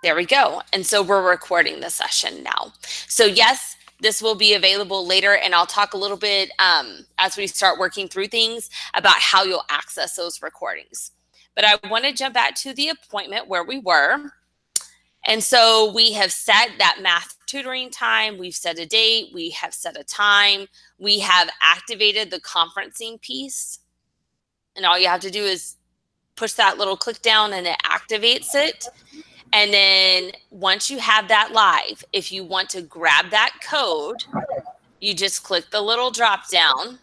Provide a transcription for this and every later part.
There we go. And so we're recording the session now. So yes, this will be available later, and I'll talk a little bit as we start working through things about how you'll access those recordings. But I want to jump back to the appointment where we were. And so we have set that math tutoring time. We've set a date. We have set a time. We have activated the conferencing piece. And all you have to do is push that little click down and it activates it. And then once you have that live, if you want to grab that code, you just click the little drop down,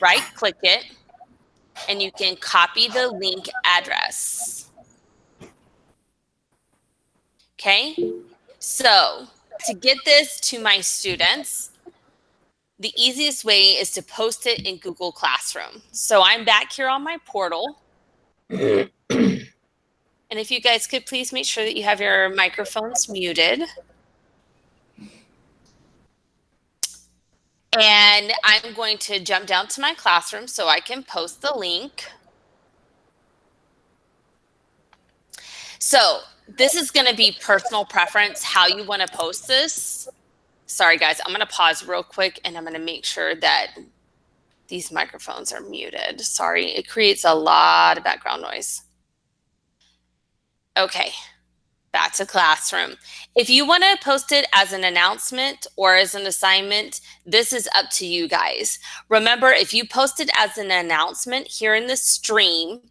right click it, and you can copy the link address. Okay, so to get this to my students, the easiest way is to post it in Google Classroom. So I'm back here on my portal. And if you guys could please make sure that you have your microphones muted. And I'm going to jump down to my classroom so I can post the link. So this is going to be personal preference, how you want to post this. Sorry, guys, I'm going to pause real quick and I'm going to make sure that these microphones are muted. Sorry, it creates a lot of background noise. Okay, back to classroom. If you want to post it as an announcement or as an assignment, this is up to you guys. Remember, if you post it as an announcement here in the stream,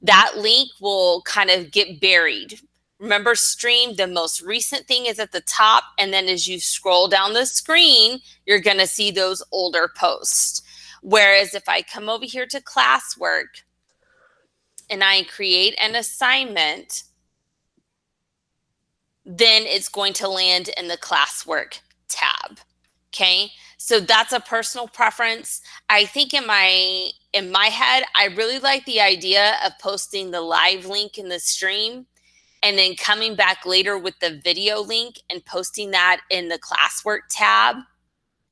that link will kind of get buried. Remember, stream, the most recent thing is at the top, and then as you scroll down the screen, you're going to see those older posts. Whereas if I come over here to classwork and I create an assignment, then it's going to land in the classwork tab. Okay, so that's a personal preference. I think in my head, I really like the idea of posting the live link in the stream and then coming back later with the video link and posting that in the classwork tab.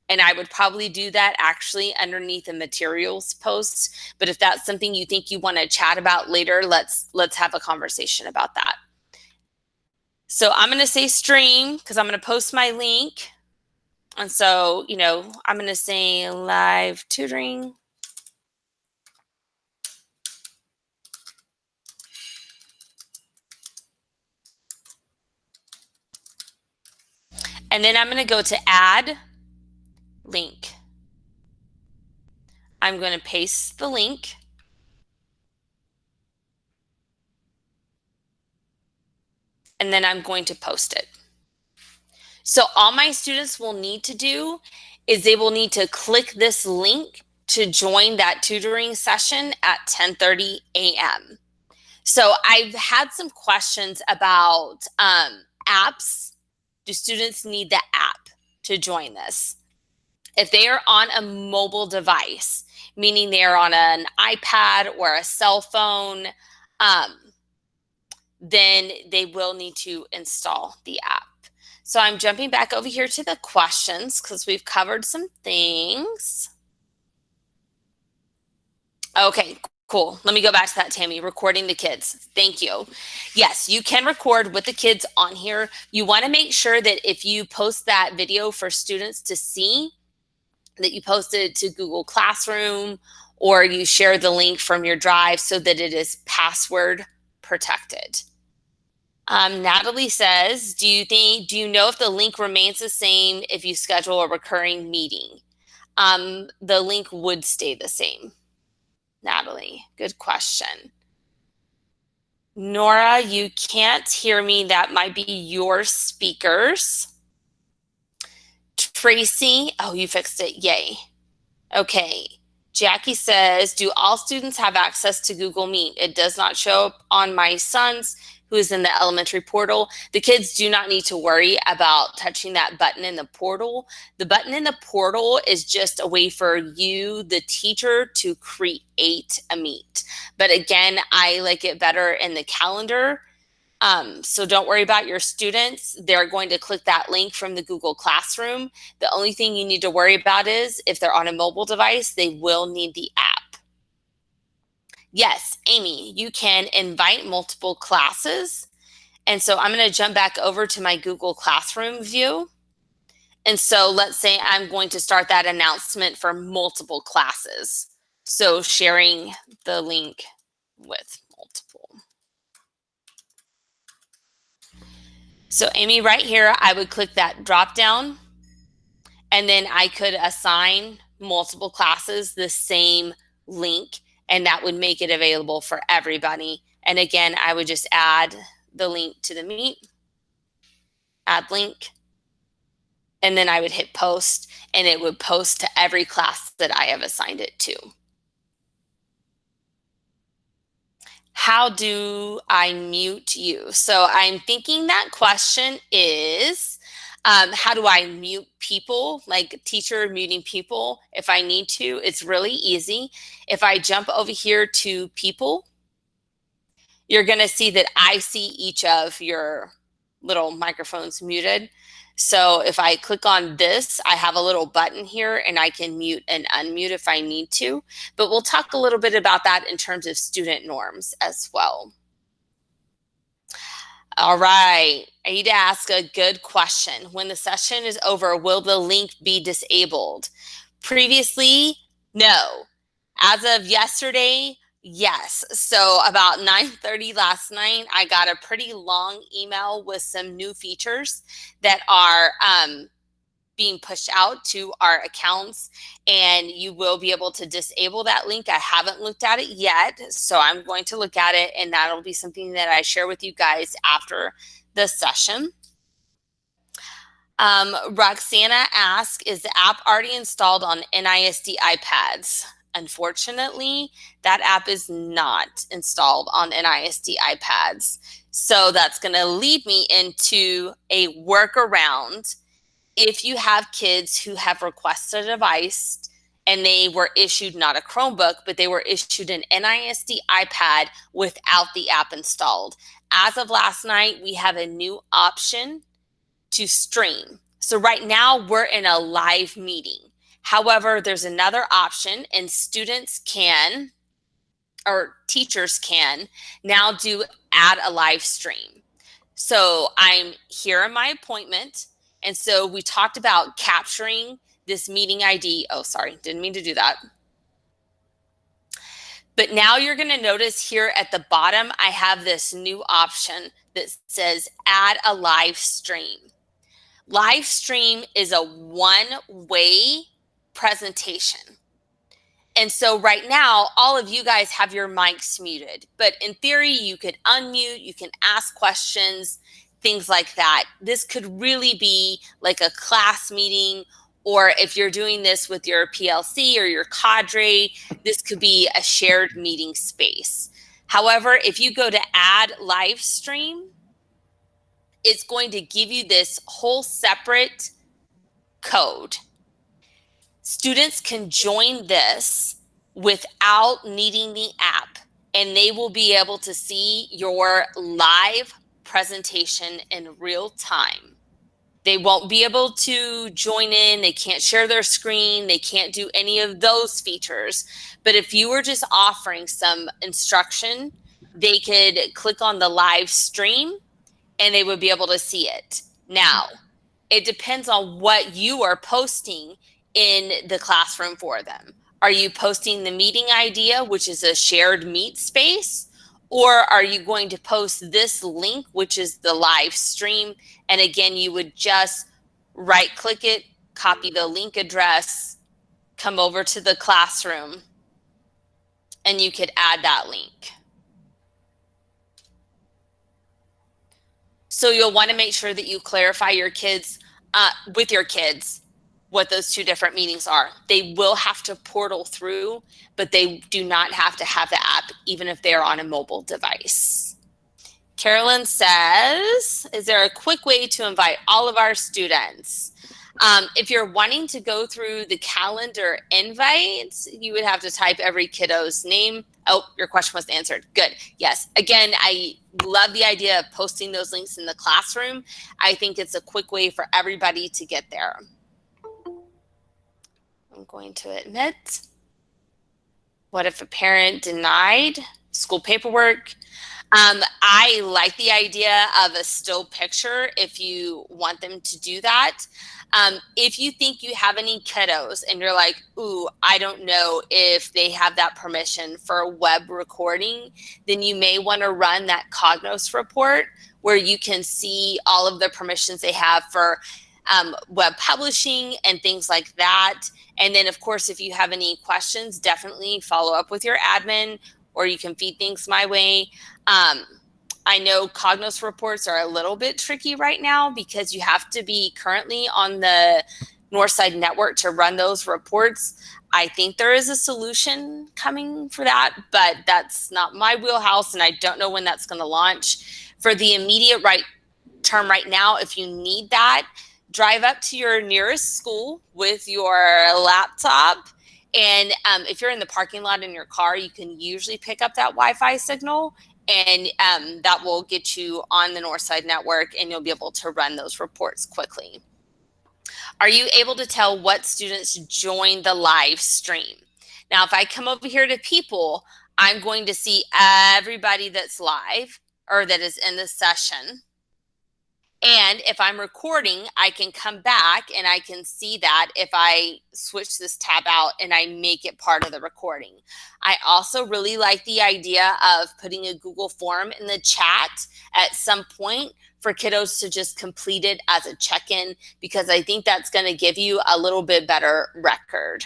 And I would probably do that actually underneath the materials posts. But if that's something you think you want to chat about later, let's have a conversation about that. So I'm going to say stream because I'm going to post my link. And so, you know, I'm going to say live tutoring. And then I'm going to go to add link. I'm going to paste the link. And then I'm going to post it. So all my students will need to do is they will need to click this link to join that tutoring session at 10:30 a.m. So I've had some questions about apps. Do students need the app to join this? If they are on a mobile device, meaning they're on an iPad or a cell phone, then they will need to install the app. So I'm jumping back over here to the questions because we've covered some things. Okay, cool. Let me go back to that, Tammy. Recording the kids. Thank you. Yes, you can record with the kids on here. You want to make sure that if you post that video for students to see, that you post it to Google Classroom or you share the link from your drive so that it is password protected. Natalie says, do you know if the link remains the same if you schedule a recurring meeting? The link would stay the same. Natalie, good question. Nora, you can't hear me. That might be your speakers. Tracy, oh, you fixed it. Yay. Okay. Jackie says, do all students have access to Google Meet? It does not show up on my son's, who is in the elementary portal. The kids do not need to worry about touching that button in the portal. The button in the portal is just a way for you, the teacher, to create a meet. But again, I like it better in the calendar. So don't worry about your students. They're going to click that link from the Google Classroom. The only thing you need to worry about is if they're on a mobile device, they will need the app. Yes, Amy, you can invite multiple classes And so I'm going to jump back over to my Google Classroom view. And so let's say I'm going to start that announcement for multiple classes. So sharing the link with multiple. So Amy, right here, I would click that drop down, and then I could assign multiple classes the same link, and that would make it available for everybody. And again, I would just add the link to the Meet, add link, and then I would hit post, and it would post to every class that I have assigned it to. How do I mute you? So I'm thinking that question is, how do I mute people, like teacher muting people if I need to? It's really easy. If I jump over here to people, you're going to see that I see each of your little microphones muted. So if I click on this, I have a little button here and I can mute and unmute if I need to. But we'll talk a little bit about that in terms of student norms as well. All right, I need to ask a good question. When the session is over, will the link be disabled? Previously, no. As of yesterday, yes. So about 9:30 last night, I got a pretty long email with some new features that are being pushed out to our accounts, and you will be able to disable that link. I haven't looked at it yet, so I'm going to look at it, and that'll be something that I share with you guys after the session. Roxana asks, is the app already installed on NISD iPads? Unfortunately, that app is not installed on NISD iPads. So that's going to lead me into a workaround. If you have kids who have requested a device and they were issued not a Chromebook, but they were issued an NISD iPad without the app installed. As of last night, we have a new option to stream. So right now we're in a live meeting. However, there's another option, and students can, or teachers can now do add a live stream. So I'm here in my appointment. And so we talked about capturing this meeting ID. Oh, sorry, didn't mean to do that. But now you're going to notice here at the bottom, I have this new option that says add a live stream. Live stream is a one-way presentation. And so right now, all of you guys have your mics muted, but in theory, you could unmute, you can ask questions, things like that. This could really be like a class meeting, or if you're doing this with your PLC or your cadre, this could be a shared meeting space. However, if you go to add live stream, it's going to give you this whole separate code. Students can join this without needing the app, and they will be able to see your live presentation in real time. They won't be able to join in. They can't share their screen. They can't do any of those features. But if you were just offering some instruction, they could click on the live stream and they would be able to see it. Now, it depends on what you are posting in the classroom for them. Are you posting the meeting idea, which is a shared meet space? Or are you going to post this link, which is the live stream? And again, you would just right click it, copy the link address, come over to the classroom, and you could add that link. So you'll want to make sure that you clarify your kids with your kids what those two different meetings are. They will have to portal through, but they do not have to have the app, even if they're on a mobile device. Carolyn says, is there a quick way to invite all of our students? If you're wanting to go through the calendar invites, you would have to type every kiddo's name. Oh, your question was answered. Good. Yes. Again, I love the idea of posting those links in the classroom. I think it's a quick way for everybody to get there. I'm going to admit, what if a parent denied school paperwork. I like the idea of a still picture if you want them to do that. If you think you have any kiddos and you're like, ooh, I don't know if they have that permission for a web recording, then you may want to run that Cognos report where you can see all of the permissions they have for web publishing and things like that. And then, of course, if you have any questions, definitely follow up with your admin, or you can feed things my way. I know Cognos reports are a little bit tricky right now because you have to be currently on the Northside network to run those reports. I think there is a solution coming for that, but that's not my wheelhouse, and I don't know when that's going to launch. For the immediate term right now, if you need that, drive up to your nearest school with your laptop. And if you're in the parking lot in your car, you can usually pick up that Wi-Fi signal, and that will get you on the Northside network, and you'll be able to run those reports quickly. Are you able to tell what students joined the live stream? Now, if I come over here to people, I'm going to see everybody that's live or that is in the session. And if I'm recording, I can come back and I can see that if I switch this tab out and I make it part of the recording. I also really like the idea of putting a Google form in the chat at some point for kiddos to just complete it as a check-in, because I think that's going to give you a little bit better record.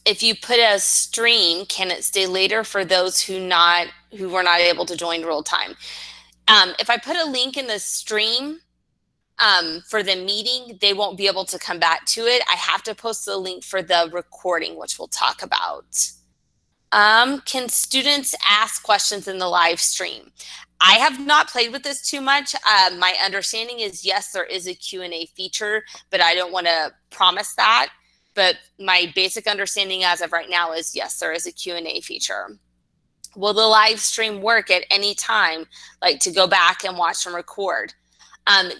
If you put a stream, can it stay later for those who were not able to join real time? If I put a link in the stream for the meeting, they won't be able to come back to it. I have to post the link for the recording, which we'll talk about. Can students ask questions in the live stream? I have not played with this too much. My understanding is, yes, there is a Q&A feature, but I don't want to promise that. But my basic understanding as of right now is, yes, there is a Q&A feature. Will the live stream work at any time, like to go back and watch and record?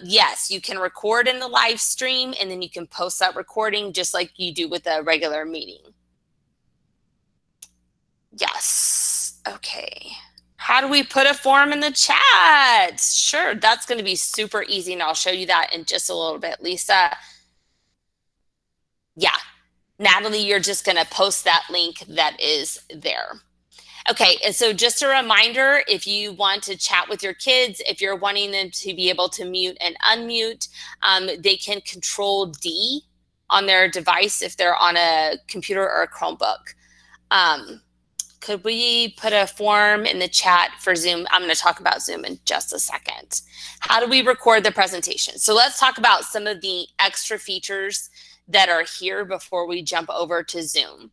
Yes, you can record in the live stream, and then you can post that recording just like you do with a regular meeting. Yes. Okay. How do we put a form in the chat? Sure, that's going to be super easy, and I'll show you that in just a little bit. Lisa. Yeah. Natalie, you're just going to post that link that is there. Okay, and so just a reminder, if you want to chat with your kids, if you're wanting them to be able to mute and unmute, they can Control D on their device if they're on a computer or a Chromebook. Could we put a form in the chat for Zoom? I'm going to talk about Zoom in just a second. How do we record the presentation? So let's talk about some of the extra features that are here before we jump over to Zoom.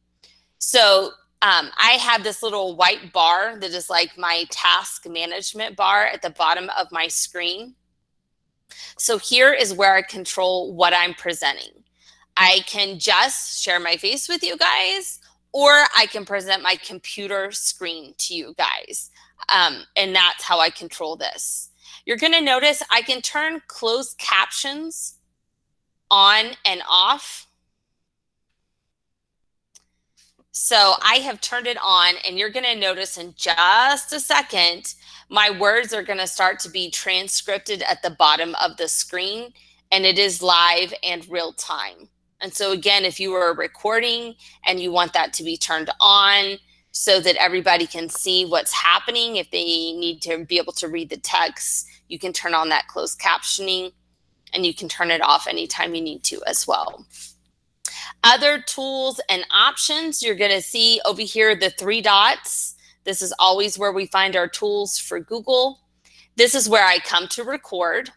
So I have this little white bar that is like my task management bar at the bottom of my screen. So here is where I control what I'm presenting. I can just share my face with you guys, or I can present my computer screen to you guys. And that's how I control this. You're going to notice I can turn closed captions on and off. So I have turned it on, and you're going to notice in just a second, my words are going to start to be transcribed at the bottom of the screen, and it is live and real time. And so again, if you were recording and you want that to be turned on so that everybody can see what's happening, if they need to be able to read the text, you can turn on that closed captioning, and you can turn it off anytime you need to as well. Other tools and options, you're going to see over here the 3 dots. This is always where we find our tools for Google. This is where I come to record.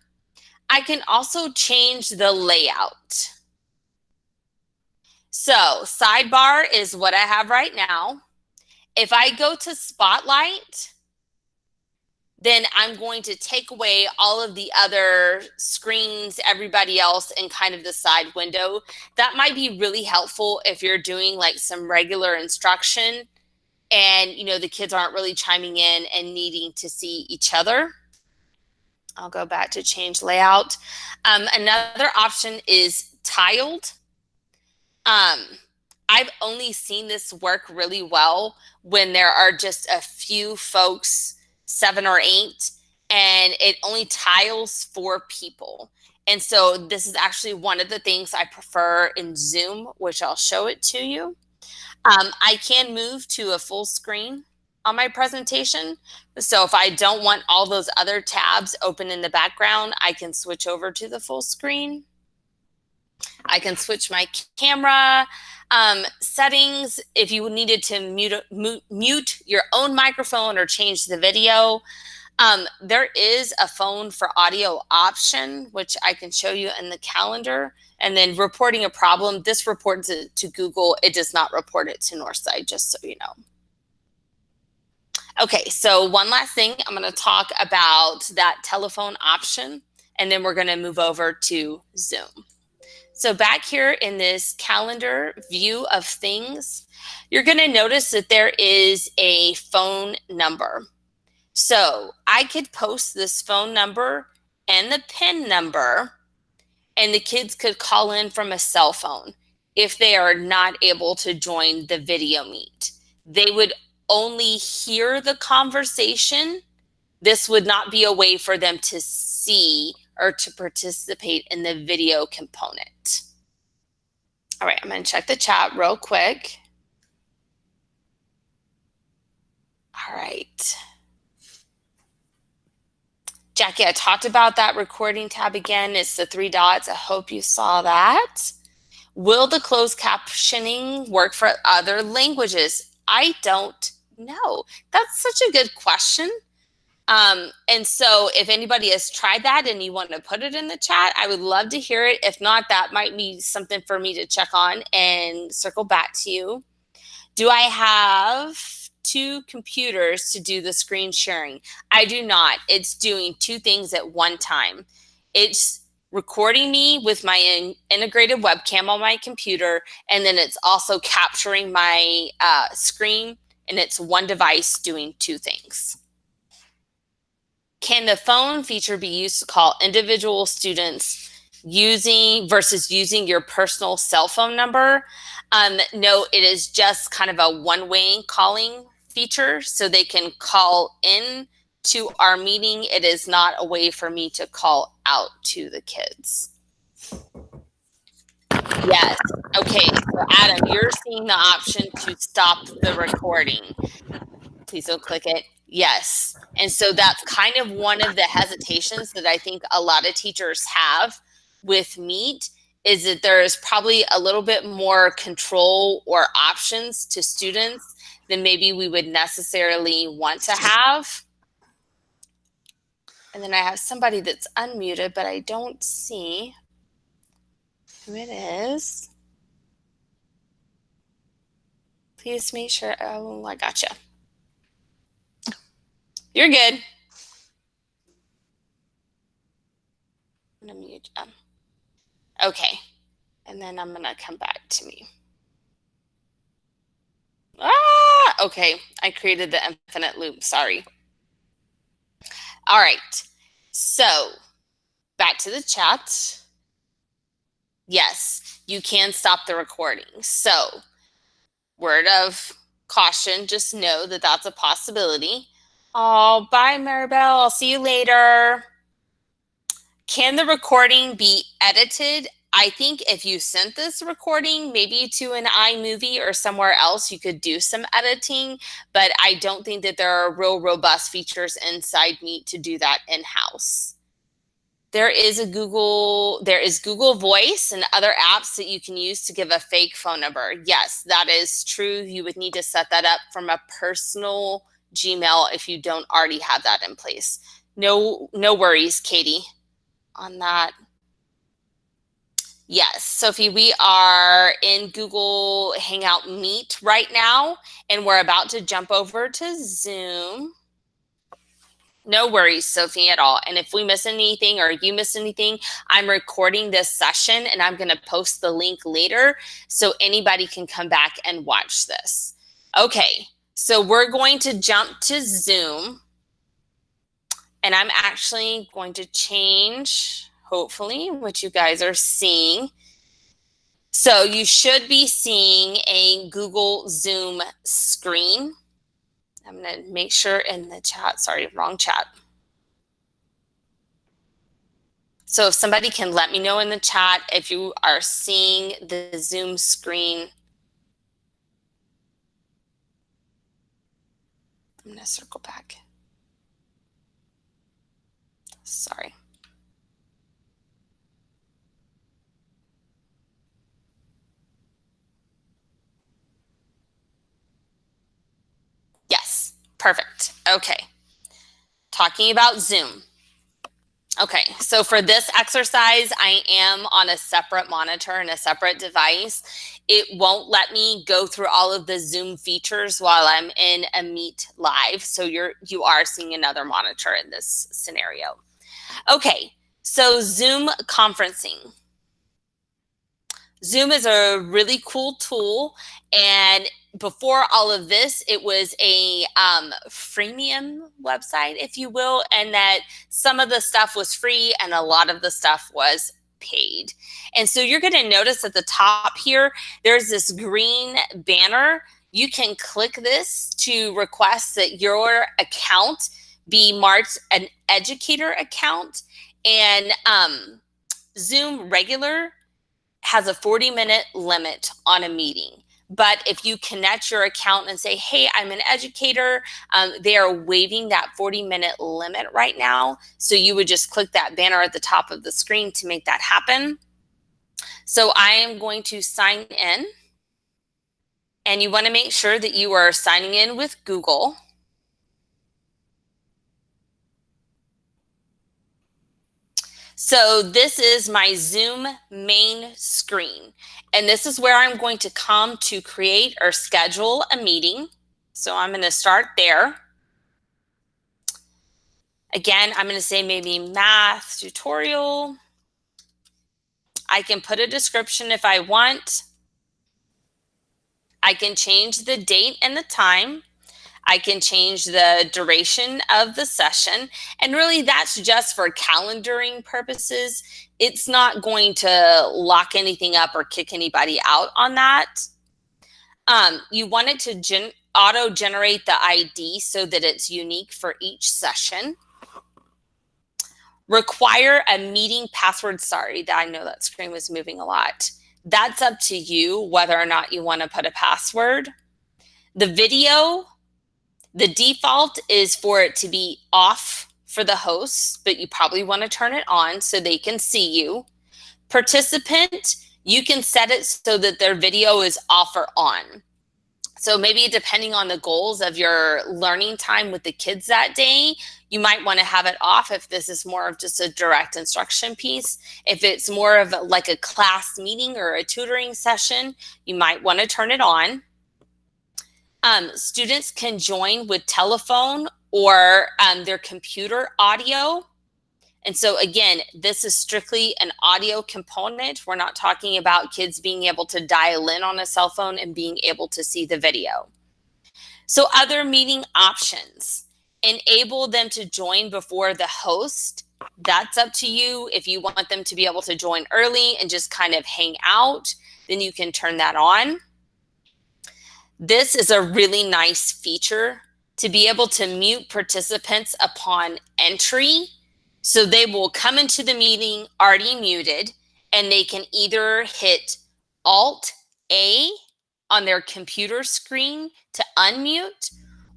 I can also change the layout. So sidebar is what I have right now. If I go to Spotlight, then I'm going to take away all of the other screens, everybody else, and kind of the side window. That might be really helpful if you're doing like some regular instruction and the kids aren't really chiming in and needing to see each other. I'll go back to change layout. Another option is tiled. I've only seen this work really well when there are just a few folks, 7 or 8, and it only tiles 4 people. And so this is actually one of the things I prefer in Zoom, which I'll show it to you. I can move to a full screen on my presentation. So if I don't want all those other tabs open in the background, I can switch over to the full screen. I can switch my camera settings if you needed to mute your own microphone or change the video. There is a phone for audio option, which I can show you in the calendar. And then reporting a problem, this reports it to Google. It does not report it to Northside, just so you know. Okay, so one last thing, I'm going to talk about that telephone option, and then we're going to move over to Zoom. So back here in this calendar view of things, you're going to notice that there is a phone number. So I could post this phone number and the PIN number, and the kids could call in from a cell phone if they are not able to join the video meet. They would only hear the conversation. This would not be a way for them to see or to participate in the video component. All right, I'm going to check the chat real quick. All right. Jackie, I talked about that recording tab again. It's the 3 dots. I hope you saw that. Will the closed captioning work for other languages? I don't know. That's such a good question. And so if anybody has tried that and you want to put it in the chat, I would love to hear it. If not, that might be something for me to check on and circle back to you. Do I have 2 computers to do the screen sharing? I do not. It's doing 2 things at one time. It's recording me with my integrated webcam on my computer, and then it's also capturing my screen, and it's one device doing 2 things. Can the phone feature be used to call individual students versus using your personal cell phone number? No, it is just kind of a one-way calling feature, so they can call in to our meeting. It is not a way for me to call out to the kids. Yes. Okay, so Adam, you're seeing the option to stop the recording. Please don't click it. Yes. And so that's kind of one of the hesitations that I think a lot of teachers have with Meet, is that there is probably a little bit more control or options to students than maybe we would necessarily want to have. And then I have somebody that's unmuted, but I don't see who it is. Please make sure. Oh, I gotcha. You're good. I'm gonna mute them. Okay. And then I'm gonna come back to me. Okay. I created the infinite loop. Sorry. All right. So back to the chat. Yes, you can stop the recording. So word of caution, just know that that's a possibility. Oh, bye, Maribel. I'll see you later. Can the recording be edited? I think if you sent this recording maybe to an iMovie or somewhere else, you could do some editing, but I don't think that there are real robust features inside Meet to do that in-house. There is Google Voice and other apps that you can use to give a fake phone number. Yes, that is true. You would need to set that up from a personal Gmail if you don't already have that in place. No worries, Katie, on that. Yes, Sophie, we are in Google Hangout Meet right now, and we're about to jump over to Zoom. No worries, Sophie, at all. And if we miss anything or you miss anything, I'm recording this session and I'm going to post the link later so anybody can come back and watch this. Okay, so we're going to jump to Zoom. And I'm actually going to change, hopefully, what you guys are seeing. So you should be seeing a Google Zoom screen. I'm going to make sure in the chat, sorry, wrong chat. So if somebody can let me know in the chat if you are seeing the Zoom screen. I'm going to circle back. Sorry. Yes, perfect. Okay. Talking about Zoom. Okay, so for this exercise, I am on a separate monitor and a separate device. It won't let me go through all of the Zoom features while I'm in a Meet live. So you are seeing another monitor in this scenario. Okay, so Zoom conferencing. Zoom is a really cool tool, and before all of this, it was a freemium website, if you will, and that some of the stuff was free and a lot of the stuff was paid. And so you're going to notice at the top here, there's this green banner. You can click this to request that your account be marked an educator account, and Zoom regular has a 40-minute limit on a meeting. But if you connect your account and say, hey, I'm an educator, they are waiving that 40-minute limit right now. So you would just click that banner at the top of the screen to make that happen. So I am going to sign in. And you want to make sure that you are signing in with Google. So this is my Zoom main screen, and this is where I'm going to come to create or schedule a meeting. So I'm going to start there. Again, I'm going to say maybe math tutorial. I can put a description if I want. I can change the date and the time. I can change the duration of the session. And really, that's just for calendaring purposes. It's not going to lock anything up or kick anybody out on that. You want it to auto-generate the ID so that it's unique for each session. Require a meeting password. Sorry, I know that screen was moving a lot. That's up to you whether or not you want to put a password. The video, the default is for it to be off for the hosts, but you probably want to turn it on so they can see you. Participant, you can set it so that their video is off or on. So maybe depending on the goals of your learning time with the kids that day, you might want to have it off if this is more of just a direct instruction piece. If it's more of like a class meeting or a tutoring session, you might want to turn it on. Students can join with telephone or their computer audio. And so again, this is strictly an audio component. We're not talking about kids being able to dial in on a cell phone and being able to see the video. So other meeting options, enable them to join before the host. That's up to you. If you want them to be able to join early and just kind of hang out, then you can turn that on. This is a really nice feature to be able to mute participants upon entry. So they will come into the meeting already muted, and they can either hit Alt-A on their computer screen to unmute,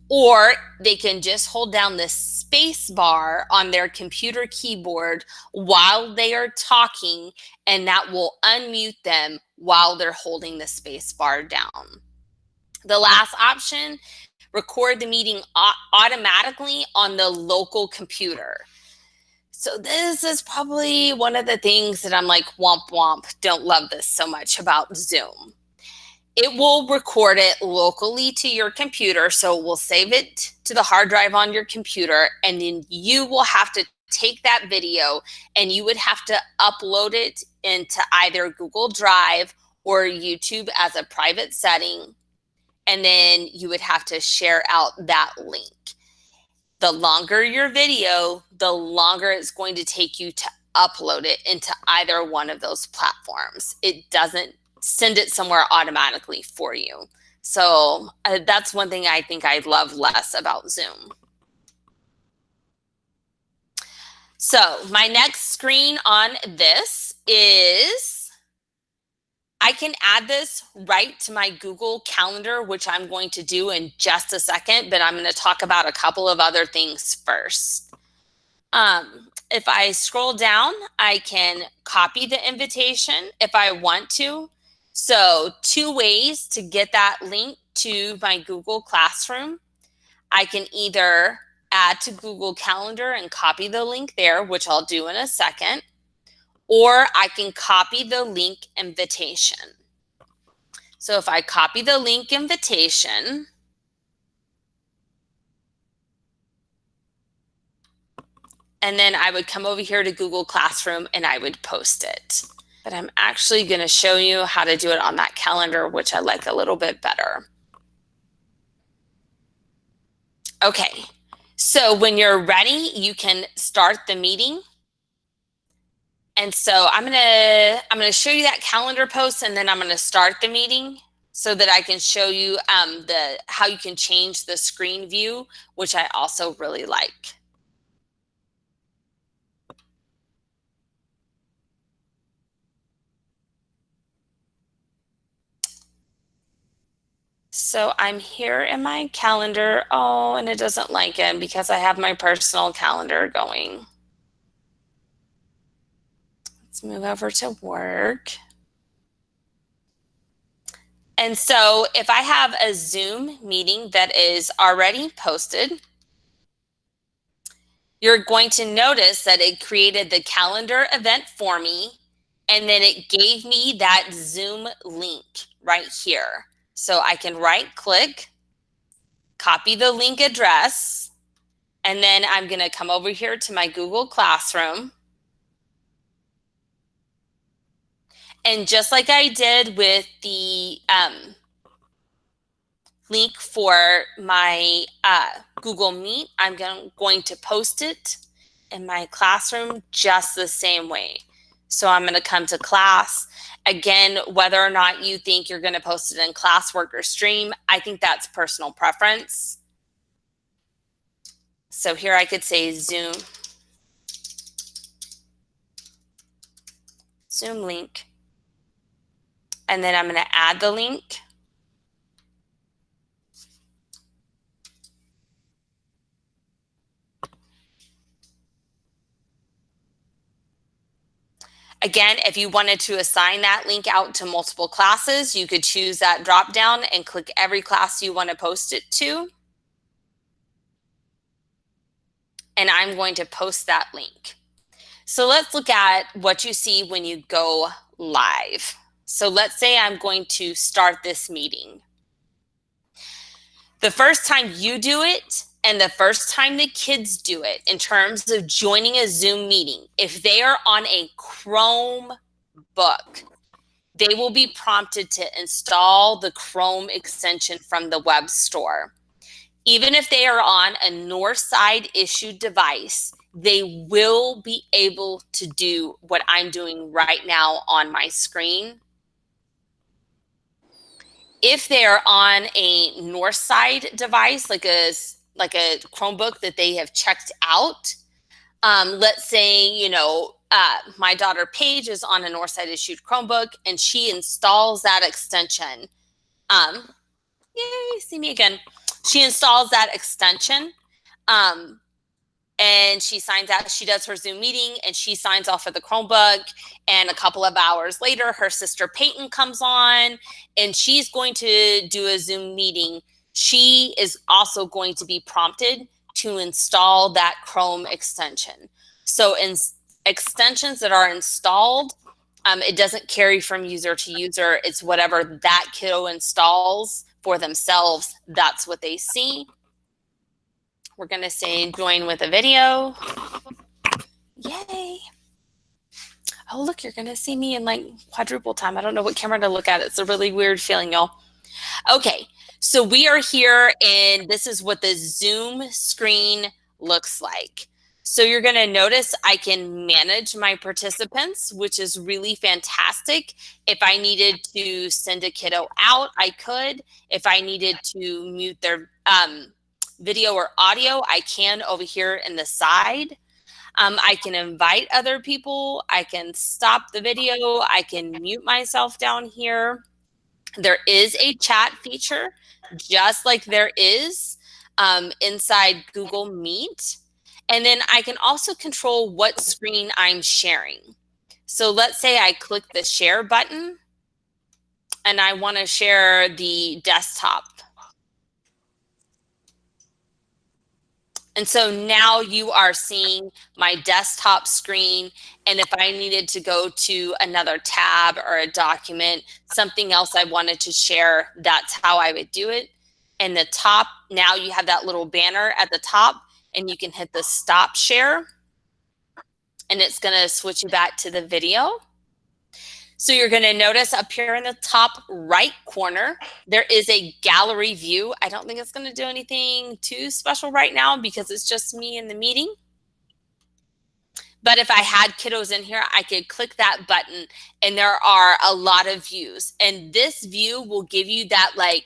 or they can just hold down the space bar on their computer keyboard while they are talking, and that will unmute them while they're holding the space bar down. The last option, record the meeting automatically on the local computer. So this is probably one of the things that I'm like, womp womp, don't love this so much about Zoom. It will record it locally to your computer, so we'll save it to the hard drive on your computer, and then you will have to take that video and you would have to upload it into either Google Drive or YouTube as a private setting, and then you would have to share out that link. The longer your video, the longer it's going to take you to upload it into either one of those platforms. It doesn't send it somewhere automatically for you. So that's one thing I think I love less about Zoom. So my next screen on this is, I can add this right to my Google Calendar, which I'm going to do in just a second, but I'm going to talk about a couple of other things first. If I scroll down, I can copy the invitation if I want to. So 2 ways to get that link to my Google Classroom. I can either add to Google Calendar and copy the link there, which I'll do in a second, or I can copy the link invitation. So if I copy the link invitation, and then I would come over here to Google Classroom and I would post it. But I'm actually going to show you how to do it on that calendar, which I like a little bit better. Okay, so when you're ready, you can start the meeting. And so I'm gonna show you that calendar post, and then I'm gonna start the meeting so that I can show you how you can change the screen view, which I also really like. So I'm here in my calendar. Oh, and it doesn't like it because I have my personal calendar going. Let's move over to work. And so if I have a Zoom meeting that is already posted, you're going to notice that it created the calendar event for me, and then it gave me that Zoom link right here. So I can right click, copy the link address, and then I'm going to come over here to my Google Classroom. And just like I did with the link for my Google Meet, I'm going to post it in my classroom just the same way. So I'm going to come to class. Again, whether or not you think you're going to post it in classwork or stream, I think that's personal preference. So here I could say Zoom link, and then I'm going to add the link. Again, if you wanted to assign that link out to multiple classes, you could choose that drop down and click every class you want to post it to. And I'm going to post that link. So let's look at what you see when you go live. So let's say I'm going to start this meeting. The first time you do it and the first time the kids do it in terms of joining a Zoom meeting, if they are on a Chromebook, they will be prompted to install the Chrome extension from the web store. Even if they are on a Northside issued device, they will be able to do what I'm doing right now on my screen. If they're on a Northside device, like a Chromebook that they have checked out, let's say, you know, my daughter Paige is on a Northside issued Chromebook and she installs that extension. Yay, see me again. She installs that extension and she signs out. She does her Zoom meeting and she signs off of the Chromebook. And a couple of hours later, her sister Peyton comes on and she's going to do a Zoom meeting. She is also going to be prompted to install that Chrome extension. So in extensions that are installed, it doesn't carry from user to user. It's whatever that kiddo installs for themselves, that's what they see. We're going to say join with a video. Yay. Oh, look, you're going to see me in like quadruple time. I don't know what camera to look at. It's a really weird feeling, y'all. Okay, so we are here and this is what the Zoom screen looks like. So you're going to notice I can manage my participants, which is really fantastic. If I needed to send a kiddo out, I could. If I needed to mute their video or audio, I can over here in the side. I can invite other people. I can stop the video. I can mute myself down here. There is a chat feature, just like there is inside Google Meet. And then I can also control what screen I'm sharing. So let's say I click the share button and I want to share the desktop. And so now you are seeing my desktop screen. And if I needed to go to another tab or a document, something else I wanted to share, that's how I would do it. And the top, now you have that little banner at the top and you can hit the stop share and it's going to switch you back to the video. So you're going to notice up here in the top right corner, there is a gallery view. I don't think it's going to do anything too special right now because it's just me in the meeting. But if I had kiddos in here, I could click that button and there are a lot of views. And this view will give you that like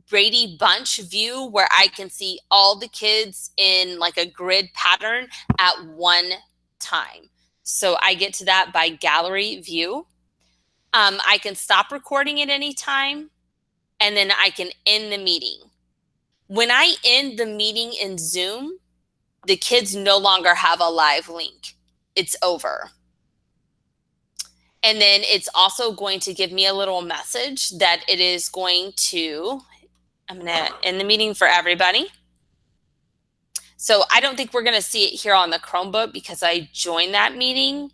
Brady Bunch view where I can see all the kids in like a grid pattern at one time. So I get to that by gallery view. I can stop recording at any time, and then I can end the meeting. When I end the meeting in Zoom, the kids no longer have a live link. It's over. And then it's also going to give me a little message that it is going to, I'm going to end the meeting for everybody. So I don't think we're going to see it here on the Chromebook because I joined that meeting,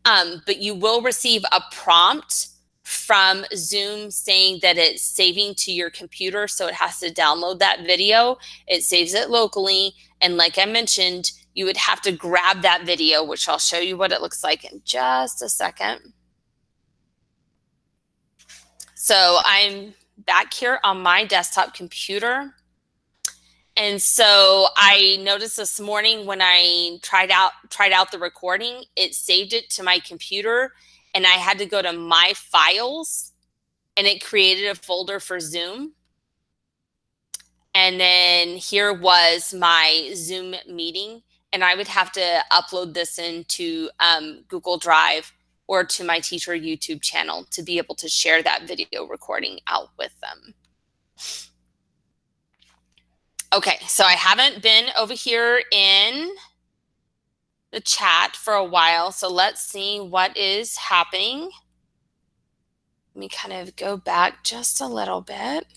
but you will receive a prompt from Zoom saying that it's saving to your computer. So it has to download that video. It saves it locally. And like I mentioned, you would have to grab that video, which I'll show you what it looks like in just a second. So I'm back here on my desktop computer. And so I noticed this morning when I tried out the recording, it saved it to my computer and I had to go to my files and it created a folder for Zoom. And then here was my Zoom meeting and I would have to upload this into Google Drive or to my teacher YouTube channel to be able to share that video recording out with them. Okay, so I haven't been over here in the chat for a while, so let's see what is happening. Let me kind of go back just a little bit.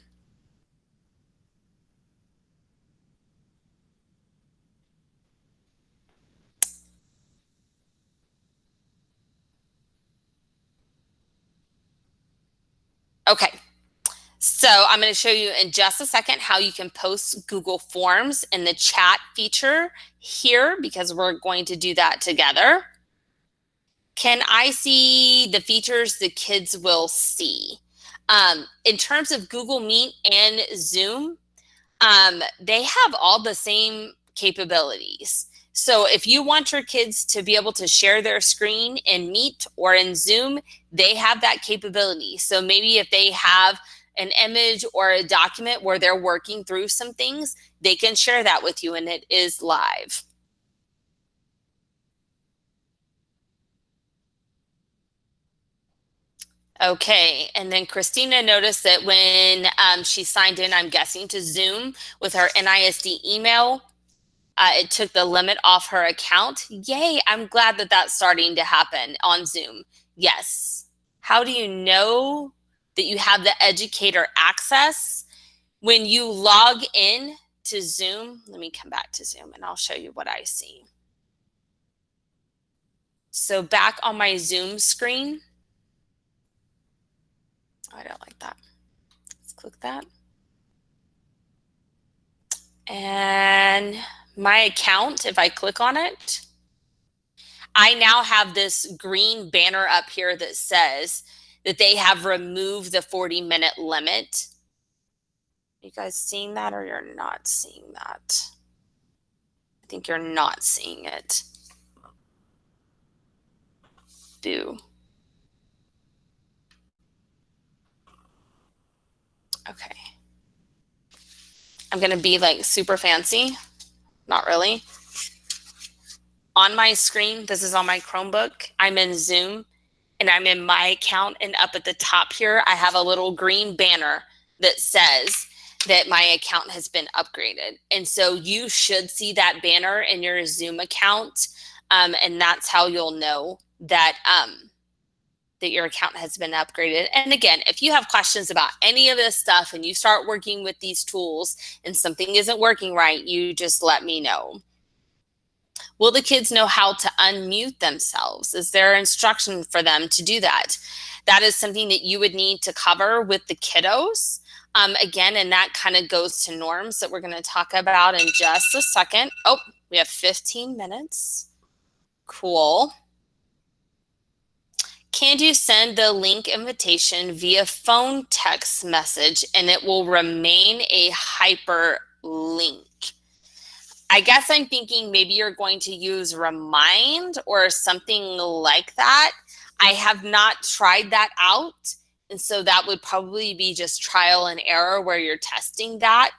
Okay, so I'm going to show you in just a second how you can post Google Forms in the chat feature here because we're going to do that together. Can I see the features the kids will see? In terms of Google Meet and Zoom, they have all the same capabilities. So if you want your kids to be able to share their screen in Meet or in Zoom, they have that capability. So maybe if they have an image or a document where they're working through some things, they can share that with you and it is live. Okay, and then Christina noticed that when she signed in, I'm guessing to Zoom with her NISD email, it took the limit off her account. Yay, I'm glad that that's starting to happen on Zoom. Yes. How do you know that you have the educator access? When you log in to Zoom, let me come back to Zoom and I'll show you what I see. So back on my Zoom screen, I don't like that. Let's click that. And my account, if I click on it, I now have this green banner up here that says that they have removed the 40-minute limit. You guys seeing that or you're not seeing that? I think you're not seeing it. Boo. Okay. I'm going to be like super fancy. Not really. On my screen, this is on my Chromebook. I'm in Zoom and I'm in my account, and up at the top here, I have a little green banner that says that my account has been upgraded. And so you should see that banner in your Zoom account. And that's how you'll know that, that your account has been upgraded. And again, if you have questions about any of this stuff and you start working with these tools and something isn't working right, you just let me know. Will the kids know how to unmute themselves? Is there instruction for them to do that? That is something that you would need to cover with the kiddos. Again, and that kind of goes to norms that we're going to talk about in just a second. Oh, we have 15 minutes. Cool. Can you send the link invitation via phone text message and it will remain a hyperlink? I guess I'm thinking maybe you're going to use Remind or something like that. I have not tried that out. And so that would probably be just trial and error where you're testing that.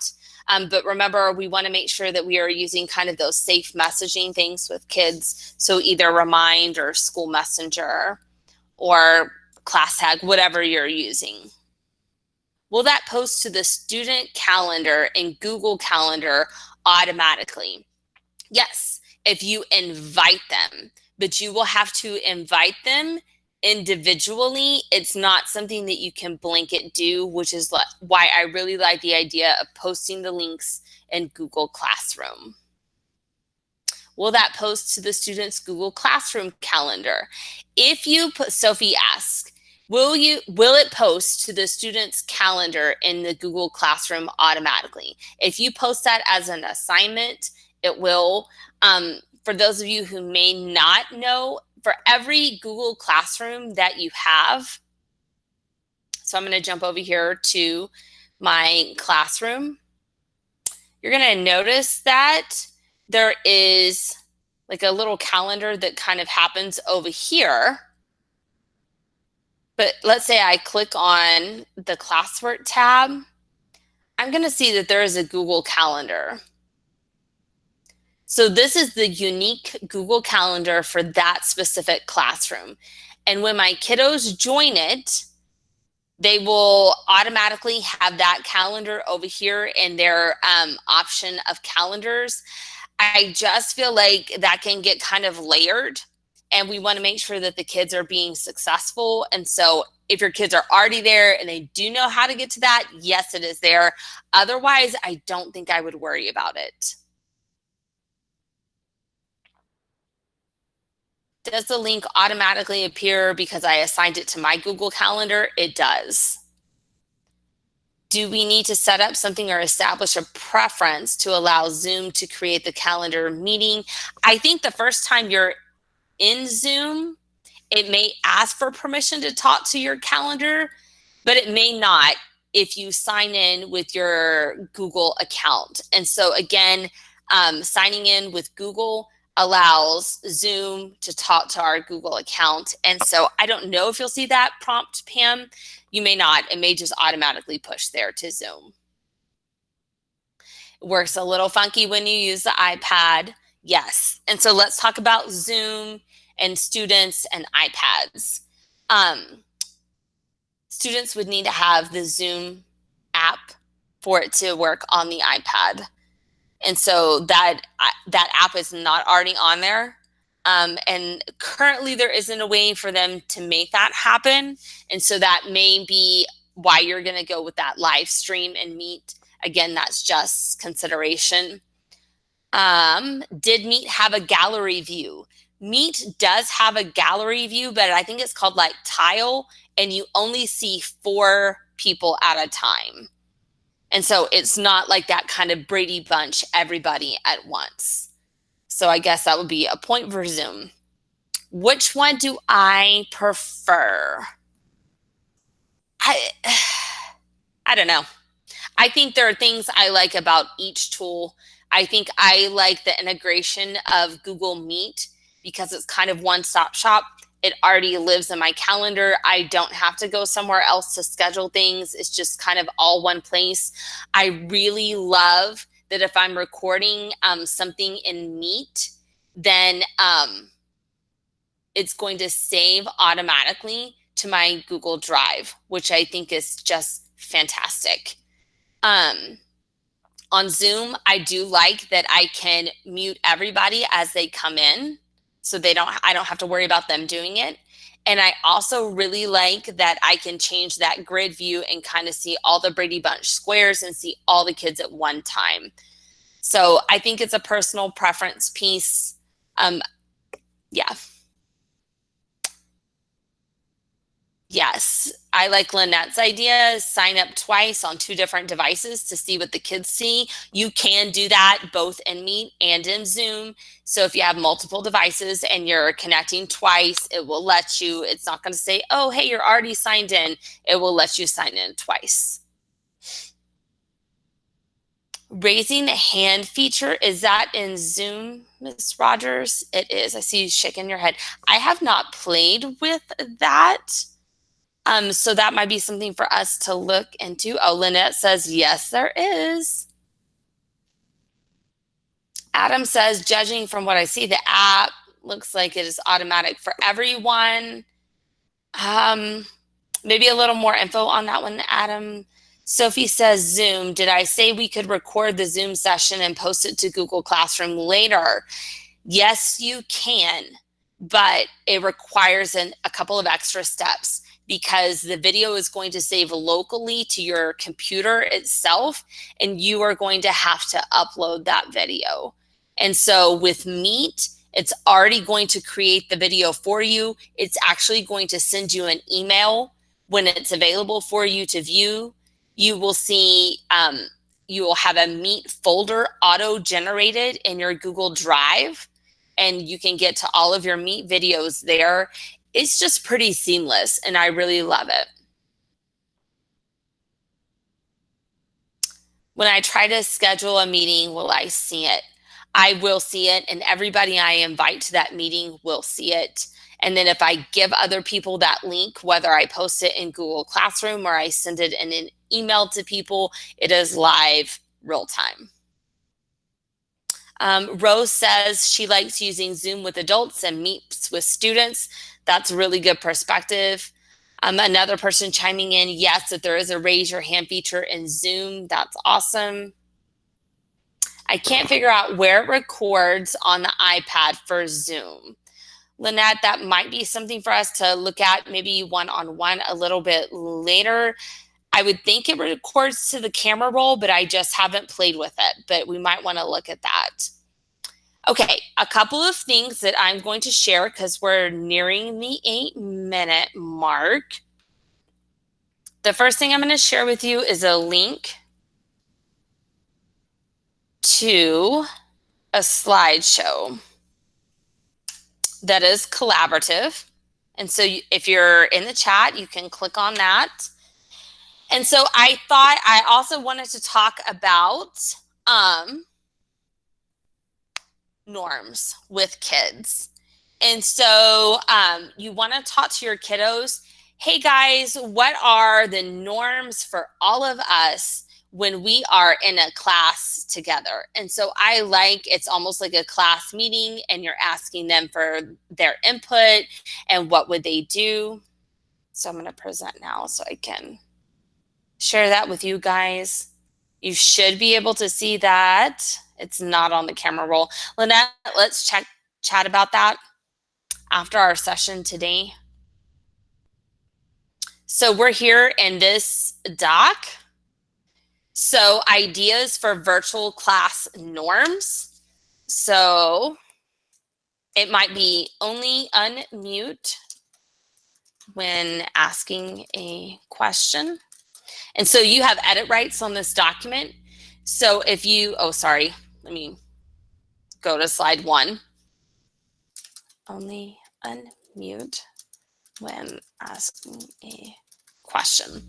But remember, we want to make sure that we are using kind of those safe messaging things with kids. So either Remind or School Messenger or ClassTag, whatever you're using. Will that post to the student calendar in Google Calendar automatically? Yes, if you invite them, but you will have to invite them individually. It's not something that you can blanket do, which is why I really like the idea of posting the links in Google Classroom. Will that post to the student's Google Classroom calendar? If you put, Sophie asks, will it post to the student's calendar in the Google Classroom automatically? If you post that as an assignment, it will. For those of you who may not know, for every Google Classroom that you have, so I'm going to jump over here to my classroom. You're going to notice that there is like a little calendar that kind of happens over here. But let's say I click on the classwork tab. I'm going to see that there is a Google Calendar. So this is the unique Google Calendar for that specific classroom. And when my kiddos join it, they will automatically have that calendar over here in their option of calendars. I just feel like that can get kind of layered, and we want to make sure that the kids are being successful. And so if your kids are already there and they do know how to get to that, yes, it is there. Otherwise, I don't think I would worry about it. Does the link automatically appear because I assigned it to my Google Calendar? It does. Do we need to set up something or establish a preference to allow Zoom to create the calendar meeting? I think the first time you're in Zoom, it may ask for permission to talk to your calendar, but it may not if you sign in with your Google account. And so again, signing in with Google allows Zoom to talk to our Google account. And so I don't know if you'll see that prompt, Pam. You may not. It may just automatically push there to Zoom. It works a little funky when you use the iPad. Yes. And so let's talk about Zoom and students and iPads. Students would need to have the Zoom app for it to work on the iPad. And so that app is not already on there. And currently there isn't a way for them to make that happen. And so that may be why you're going to go with that live stream and Meet. Again, that's just consideration. Did Meet have a gallery view? Meet does have a gallery view, but I think it's called like Tile, and you only see 4 people at a time. And so it's not like that kind of Brady Bunch, everybody at once. So I guess that would be a point for Zoom. Which one do I prefer? I don't know. I think there are things I like about each tool. I think I like the integration of Google Meet because it's kind of one-stop shop. It already lives in my calendar. I don't have to go somewhere else to schedule things. It's just kind of all one place. I really love that if I'm recording something in Meet, then it's going to save automatically to my Google Drive, which I think is just fantastic. On Zoom, I do like that I can mute everybody as they come in, so I don't have to worry about them doing it. And I also really like that I can change that grid view and kind of see all the Brady Bunch squares and see all the kids at one time. So I think it's a personal preference piece. Yeah. Yes, I like Lynette's idea. Sign up twice on 2 different devices to see what the kids see. You can do that both in Meet and in Zoom. So if you have multiple devices and you're connecting twice, it will let you, it's not going to say, oh, hey, you're already signed in. It will let you sign in twice. Raising a hand feature, is that in Zoom, Ms. Rogers? It is. I see you shaking your head. I have not played with that. So that might be something for us to look into. Oh, Lynette says, yes, there is. Adam says, judging from what I see, the app looks like it is automatic for everyone. Maybe a little more info on that one, Adam. Sophie says, Zoom, did I say we could record the Zoom session and post it to Google Classroom later? Yes, you can, but it requires a couple of extra steps, because the video is going to save locally to your computer itself, and you are going to have to upload that video. And so with Meet, it's already going to create the video for you. It's actually going to send you an email when it's available for you to view. You will see, you will have a Meet folder auto-generated in your Google Drive, and you can get to all of your Meet videos there. It's just pretty seamless, and I really love it. When I try to schedule a meeting, will I see it? I will see it, and everybody I invite to that meeting will see it. And then if I give other people that link, whether I post it in Google Classroom or I send it in an email to people, it is live real time. Rose says she likes using Zoom with adults and Meets with students. That's really good perspective. Another person chiming in, yes, that there is a raise your hand feature in Zoom. That's awesome. I can't figure out where it records on the iPad for Zoom. Lynette, that might be something for us to look at, maybe one-on-one a little bit later. I would think it records to the camera roll, but I just haven't played with it, but we might want to look at that. Okay, a couple of things that I'm going to share because we're nearing the 8-minute mark. The first thing I'm going to share with you is a link to a slideshow that is collaborative. And so if you're in the chat, you can click on that. And so I thought I also wanted to talk about norms with kids. And so you want to talk to your kiddos. Hey guys, what are the norms for all of us when we are in a class together? And so I like, it's almost like a class meeting and you're asking them for their input and what would they do. So I'm going to present now so I can share that with you guys. You should be able to see that. It's not on the camera roll. Lynette, let's chat about that after our session today. So we're here in this doc. So ideas for virtual class norms. So it might be only unmute when asking a question. And so you have edit rights on this document. So if you, oh, sorry, let me go to slide 1. Only unmute when asking a question.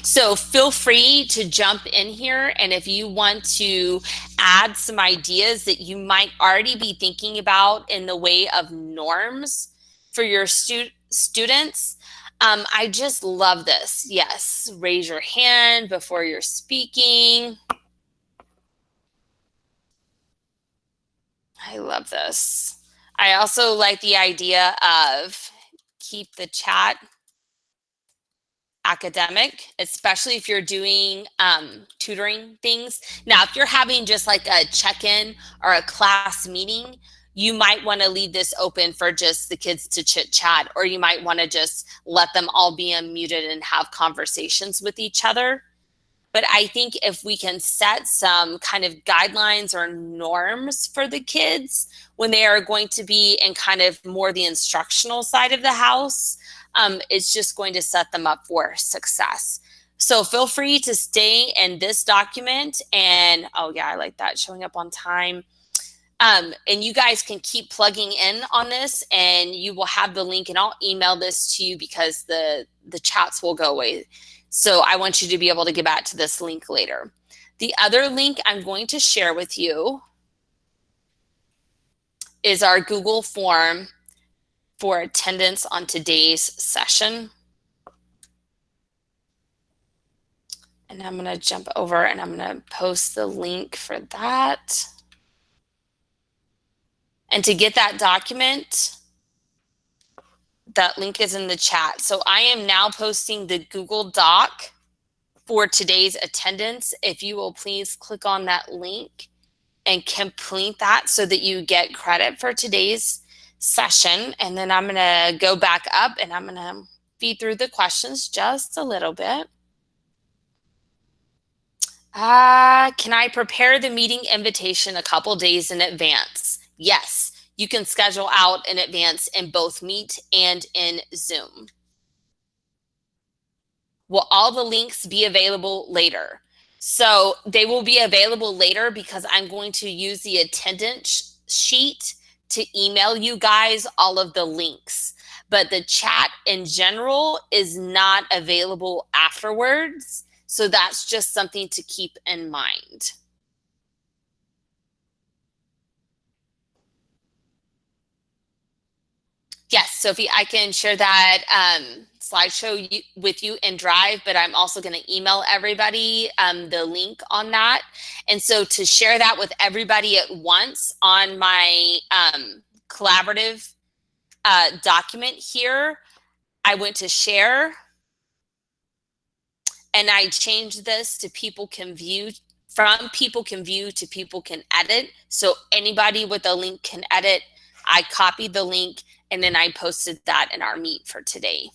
So feel free to jump in here, and if you want to add some ideas that you might already be thinking about in the way of norms for your students, I just love this. Yes, raise your hand before you're speaking. I love this. I also like the idea of keep the chat academic, especially if you're doing tutoring things. Now, if you're having just like a check-in or a class meeting, you might want to leave this open for just the kids to chit chat, or you might want to just let them all be unmuted and have conversations with each other. But I think if we can set some kind of guidelines or norms for the kids when they are going to be in kind of more the instructional side of the house, it's just going to set them up for success. So feel free to stay in this document, and oh yeah, I like that, showing up on time. And you guys can keep plugging in on this, and you will have the link, and I'll email this to you because the chats will go away. So I want you to be able to get back to this link later. The other link I'm going to share with you is our Google form for attendance on today's session. And I'm going to jump over and I'm going to post the link for that. And to get that document, that link is in the chat. So I am now posting the Google Doc for today's attendance. If you will please click on that link and complete that so that you get credit for today's session. And then I'm going to go back up and I'm going to feed through the questions just a little bit. Can I prepare the meeting invitation a couple days in advance? Yes, you can schedule out in advance in both Meet and in Zoom. Will all the links be available later? So they will be available later because I'm going to use the attendance sheet to email you guys all of the links. But the chat in general is not available afterwards. So that's just something to keep in mind. Yes, Sophie, I can share that slideshow with you in Drive, but I'm also going to email everybody the link on that. And so to share that with everybody at once on my collaborative document here, I went to share and I changed this to people can view, from people can view to people can edit. So anybody with a link can edit. I copied the link and then I posted that in our Meet for today.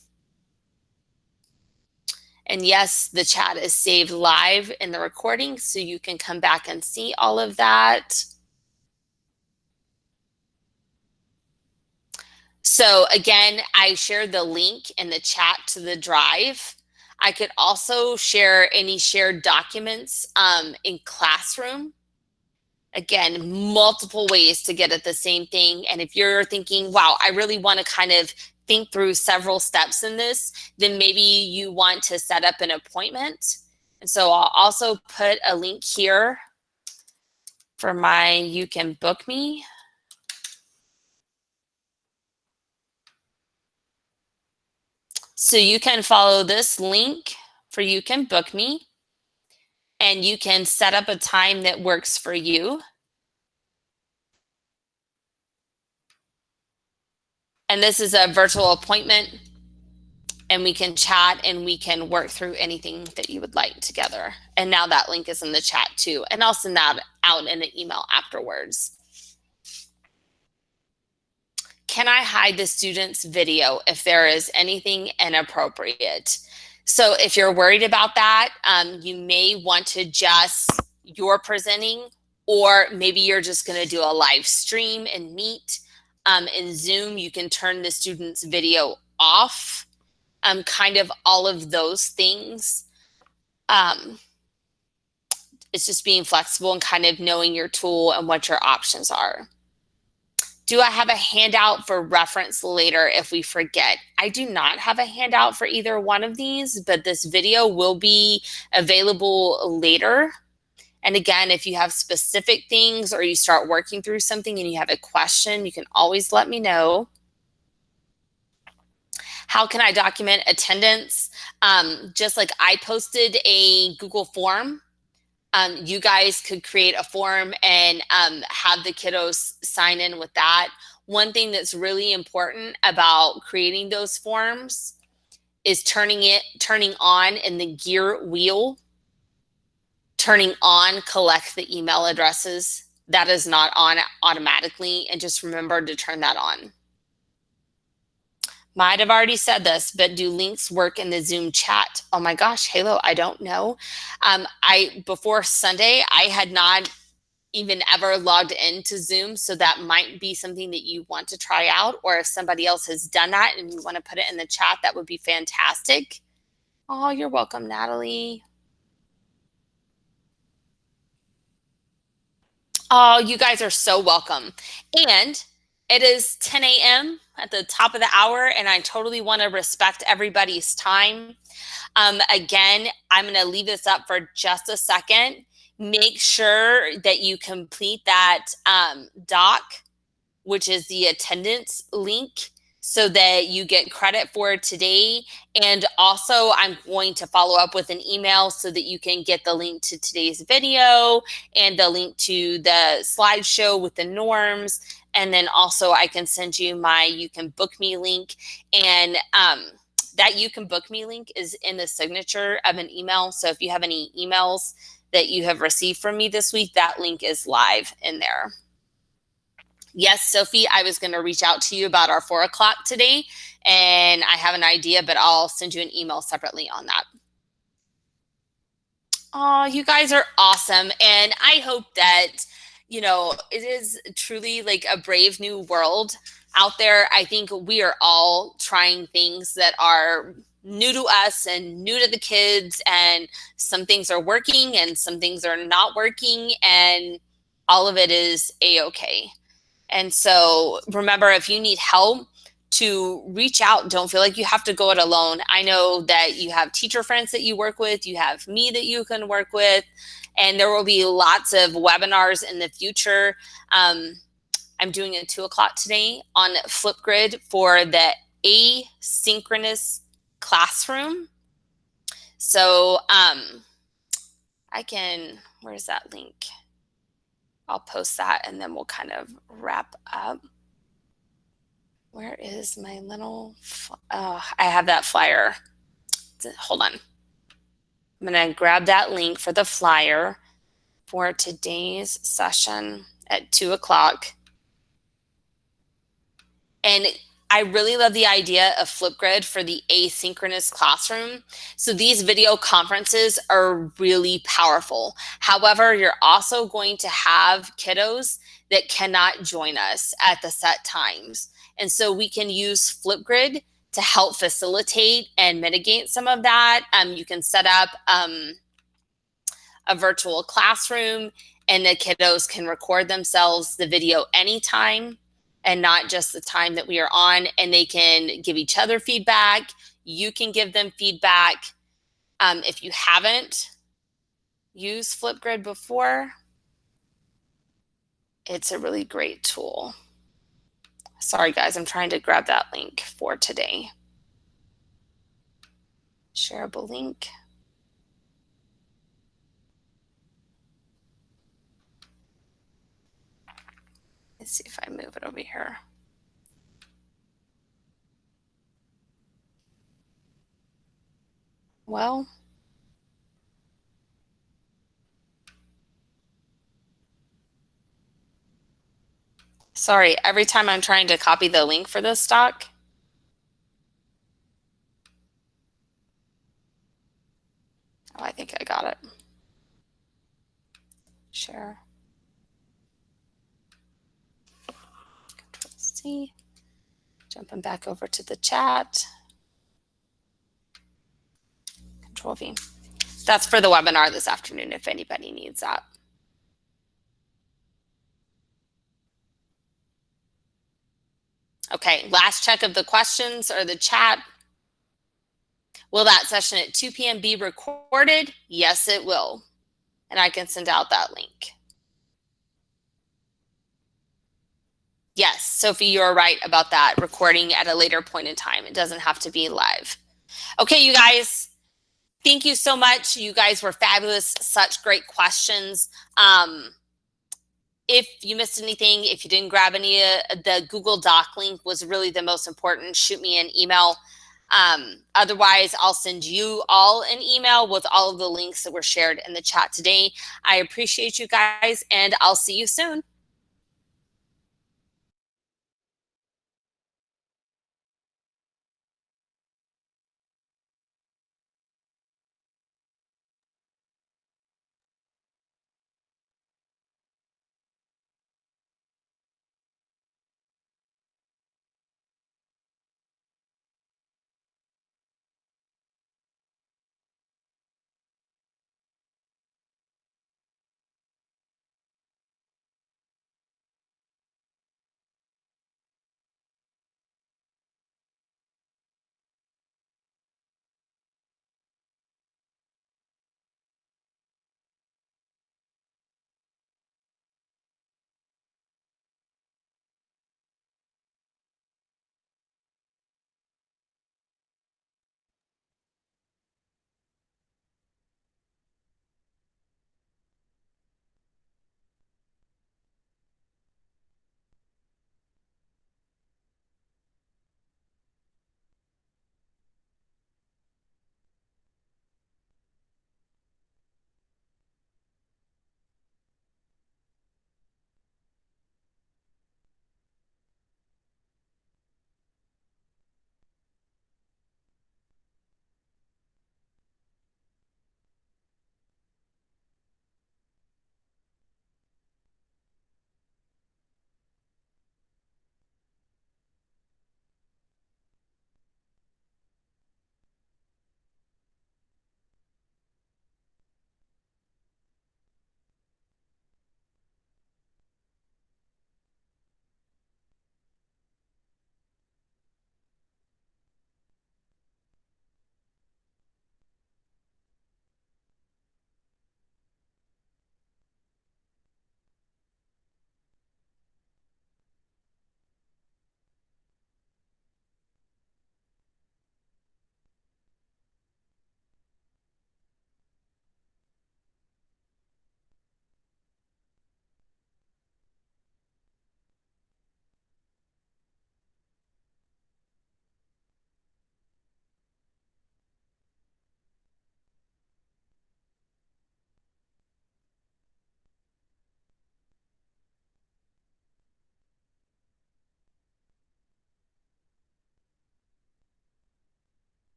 And yes, the chat is saved live in the recording, so you can come back and see all of that. So again, I shared the link in the chat to the Drive. I could also share any shared documents in Classroom. Again, multiple ways to get at the same thing. And if you're thinking, wow, I really want to kind of think through several steps in this, then maybe you want to set up an appointment. And so I'll also put a link here for my You Can Book Me. So you can follow this link for You Can Book Me, and you can set up a time that works for you. And this is a virtual appointment, and we can chat and we can work through anything that you would like together. And now that link is in the chat too, and I'll send that out in an email afterwards. Can I hide the student's video if there is anything inappropriate? So if you're worried about that, you may want to just, you're presenting, or maybe you're just going to do a live stream and Meet. In Zoom, you can turn the student's video off, kind of all of those things. It's just being flexible and kind of knowing your tool and what your options are. Do I have a handout for reference later if we forget? I do not have a handout for either one of these, but this video will be available later. And again, if you have specific things or you start working through something and you have a question, you can always let me know. How can I document attendance? Just like I posted a Google form, you guys could create a form and have the kiddos sign in with that. One thing that's really important about creating those forms is turning on in the gear wheel, turning on collect the email addresses. That is not on automatically, and just remember to turn that on. Might have already said this, but do links work in the Zoom chat? Oh my gosh, Halo, I don't know. Before Sunday, I had not even ever logged into Zoom, so that might be something that you want to try out, or if somebody else has done that and you want to put it in the chat, that would be fantastic. Oh, you're welcome, Natalie. Oh, you guys are so welcome. And it is 10 a.m. at the top of the hour, and I totally want to respect everybody's time. Again, I'm going to leave this up for just a second. Make sure that you complete that doc, which is the attendance link, so that you get credit for today. And also, I'm going to follow up with an email so that you can get the link to today's video and the link to the slideshow with the norms. And then also I can send you my You Can Book Me link. And that You Can Book Me link is in the signature of an email. So if you have any emails that you have received from me this week, that link is live in there. Yes, Sophie, I was going to reach out to you about our 4 o'clock today, and I have an idea, but I'll send you an email separately on that. Oh, you guys are awesome. And I hope that, you know, it is truly like a brave new world out there. I think we are all trying things that are new to us and new to the kids, and some things are working and some things are not working, and all of it is a-okay. And so remember, if you need help, to reach out. Don't feel like you have to go it alone. I know that you have teacher friends that you work with, you have me that you can work with, and there will be lots of webinars in the future. I'm doing a 2 o'clock today on Flipgrid for the asynchronous classroom. So I can, where's that link? I'll post that and then we'll kind of wrap up. Where is my little, I have that flyer. Hold on. I'm going to grab that link for the flyer for today's session at 2 o'clock. And I really love the idea of Flipgrid for the asynchronous classroom. So these video conferences are really powerful. However, you're also going to have kiddos that cannot join us at the set times. And so we can use Flipgrid to help facilitate and mitigate some of that. You can set up a virtual classroom, and the kiddos can record themselves the video anytime and not just the time that we are on, and they can give each other feedback. You can give them feedback. If you haven't used Flipgrid before, it's a really great tool. Sorry guys, I'm trying to grab that link for today. Shareable link. Let's see if I move it over here. Well, sorry, every time I'm trying to copy the link for this doc, oh, I think I got it. Share. Control C. Jumping back over to the chat. Control V. That's for the webinar this afternoon if anybody needs that. Okay, last check of the questions or the chat. Will that session at 2 p.m. be recorded? Yes, it will. And I can send out that link. Yes, Sophie, you're right about that. Recording at a later point in time. It doesn't have to be live. Okay, you guys, thank you so much. You guys were fabulous. Such great questions. If you missed anything, if you didn't grab any, the Google Doc link was really the most important. Shoot me an email. Otherwise, I'll send you all an email with all of the links that were shared in the chat today. I appreciate you guys, and I'll see you soon.